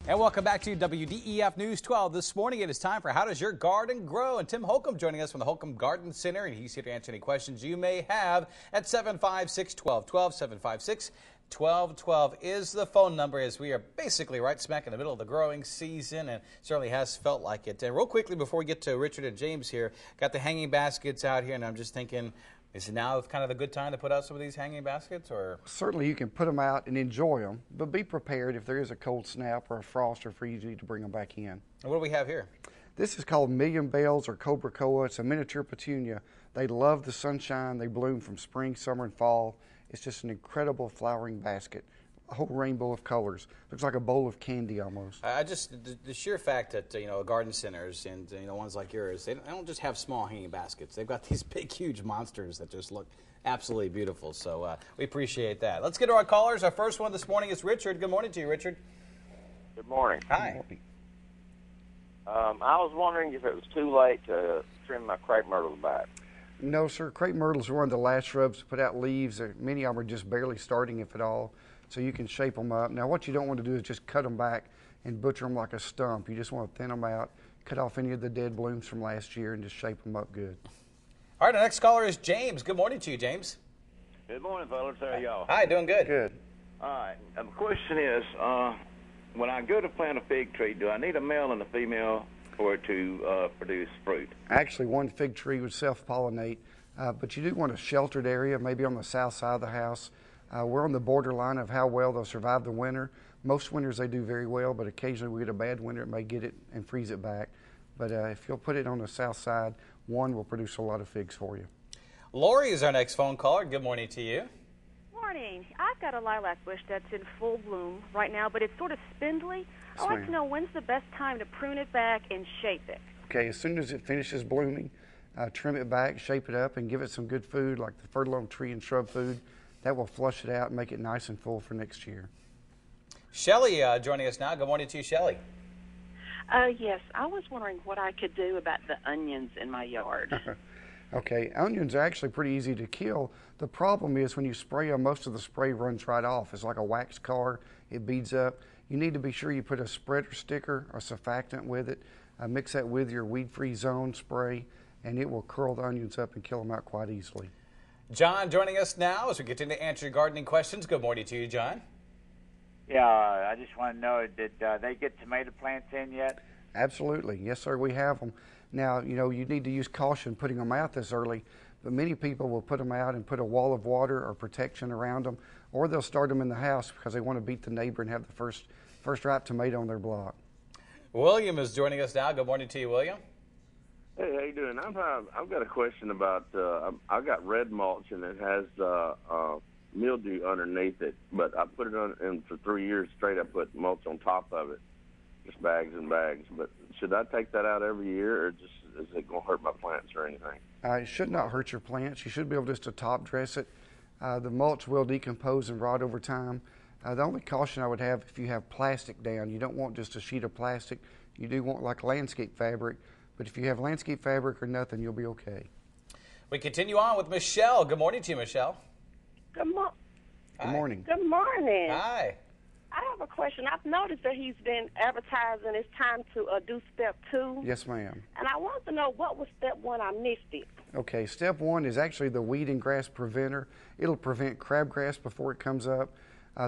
And welcome back to WDEF News 12. This morning it is time for How Does Your Garden Grow? And Tim Holcomb joining us from the Holcomb Garden Center, and he's here to answer any questions you may have at 756-1212. 756-1212 is the phone number, as we are basically right smack in the middle of the growing season, and certainly has felt like it. And real quickly before we get to Richard and James here, got the hanging baskets out here, and I'm just thinking, is it now kind of a good time to put out some of these hanging baskets? Or certainly you can put them out and enjoy them, but be prepared if there is a cold snap or a frost or freeze, you need to bring them back in. And what do we have here? This is called Million Bells or Cobra Coa. It's a miniature petunia. They love the sunshine. They bloom from spring, summer, and fall. It's just an incredible flowering basket. A whole rainbow of colors. Looks like a bowl of candy almost. The sheer fact that garden centers and ones like yours, they don't just have small hanging baskets. They've got these big, huge monsters that just look absolutely beautiful. So we appreciate that. Let's get to our callers. Our first one this morning is Richard. Good morning to you, Richard. Good morning. Hi. Good morning. I was wondering if it was too late to trim my crepe myrtles back. No, sir. Crepe myrtles are one of the last shrubs to put out leaves. Many of them are just barely starting, if at all. So you can shape them up. Now, what you don't want to do is just cut them back and butcher them like a stump. You just want to thin them out, cut off any of the dead blooms from last year, and just shape them up good. All right, our next caller is James. Good morning to you, James. Good morning, fellas. How are y'all? Hi, doing good. Good. All right. The question is, when I go to plant a fig tree, do I need a male and a female for it to produce fruit? Actually, one fig tree would self-pollinate, but you do want a sheltered area, maybe on the south side of the house. We're on the borderline of how well they'll survive the winter. Most winters they do very well, but occasionally we get a bad winter, it may get it and freeze it back. But if you'll put it on the south side, one will produce a lot of figs for you. Lori is our next phone caller. Good morning to you. Morning. I've got a lilac bush that's in full bloom right now, but it's sort of spindly. Yes, I'd like to know when's the best time to prune it back and shape it. Okay, as soon as it finishes blooming, trim it back, shape it up, and give it some good food like the fertile tree and shrub food. That will flush it out and make it nice and full for next year. Shelley joining us now. Good morning to you, Shelley. Yes, I was wondering what I could do about the onions in my yard. Okay, onions are actually pretty easy to kill. The problem is when you spray them, most of the spray runs right off. It's like a wax car. It beads up. You need to be sure you put a spreader sticker or surfactant with it. Mix that with your weed-free zone spray, and it will curl the onions up and kill them out quite easily. John joining us now as we continue to answer your gardening questions. Good morning to you, John. Yeah, I just want to know, did they get tomato plants in yet? Absolutely. Yes, sir, we have them. Now, you need to use caution putting them out this early, but many people will put them out and put a wall of water or protection around them, or they'll start them in the house because they want to beat the neighbor and have the first ripe tomato on their block. William is joining us now. Good morning to you, William. Hey, how you doing? I've got a question about, I've got red mulch and it has mildew underneath it, but I put it on, and for 3 years straight I put mulch on top of it, just bags and bags. But should I take that out every year, or just is it going to hurt my plants or anything? It should not hurt your plants. You should be able just to top dress it. The mulch will decompose and rot over time. The only caution I would have, if you have plastic down, you don't want just a sheet of plastic. You do want like landscape fabric. But if you have landscape fabric or nothing, you'll be okay. We continue on with Michelle. Good morning to you, Michelle. Good morning. Good morning. Good morning. Hi. I have a question. I've noticed that he's been advertising it's time to do step 2. Yes, ma'am. And I want to know what was step 1. I missed it. Okay, step 1 is actually the weed and grass preventer. It'll prevent crabgrass before it comes up.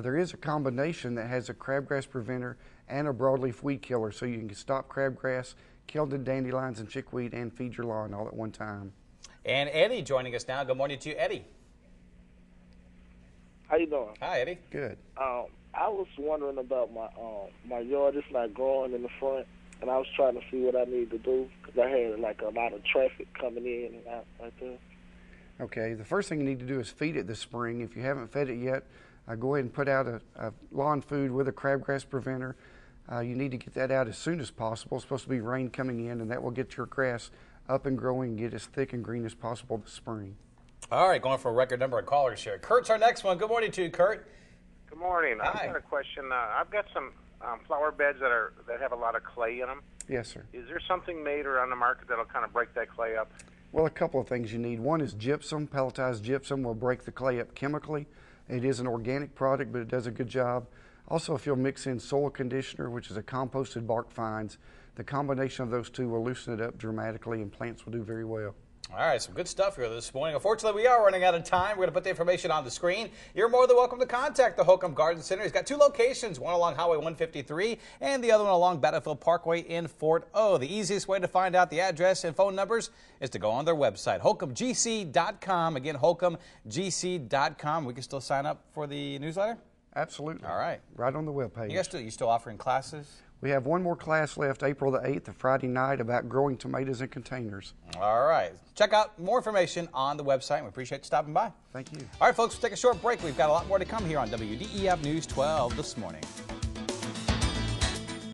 There is a combination that has a crabgrass preventer and a broadleaf weed killer, so you can stop crabgrass, kill the dandelions and chickweed, and feed your lawn all at one time. And Eddie joining us now. Good morning to you, Eddie. How you doing? Hi, Eddie. Good. I was wondering about my yard. It's not growing in the front, and I was trying to see what I need to do because I had like a lot of traffic coming in and out right there. Okay, the first thing you need to do is feed it this spring. If you haven't fed it yet, go ahead and put out a lawn food with a crabgrass preventer. You need to get that out as soon as possible. It's supposed to be rain coming in, and that will get your grass up and growing and get as thick and green as possible this spring. All right, going for a record number of callers here. Kurt's our next one. Good morning to you, Kurt. Good morning. Hi. I've got a question. I've got some flower beds that have a lot of clay in them. Yes, sir. Is there something made or on the market that'll kind of break that clay up? Well, a couple of things you need. One is gypsum. Pelletized gypsum will break the clay up chemically. It is an organic product, but it does a good job. Also, if you'll mix in soil conditioner, which is a composted bark fines, the combination of those two will loosen it up dramatically and plants will do very well. All right, some good stuff here this morning. Unfortunately, we are running out of time. We're going to put the information on the screen. You're more than welcome to contact the Holcomb Garden Center. He's got 2 locations, one along Highway 153 and the other one along Battlefield Parkway in Fort O. The easiest way to find out the address and phone numbers is to go on their website, holcombgc.com. Again, holcombgc.com. We can still sign up for the newsletter? Absolutely. All right. Right on the webpage. You still offering classes? We have one more class left, April the 8th, a Friday night, about growing tomatoes in containers. All right. Check out more information on the website. We appreciate you stopping by. Thank you. All right, folks, we'll take a short break. We've got a lot more to come here on WDEF News 12 this morning.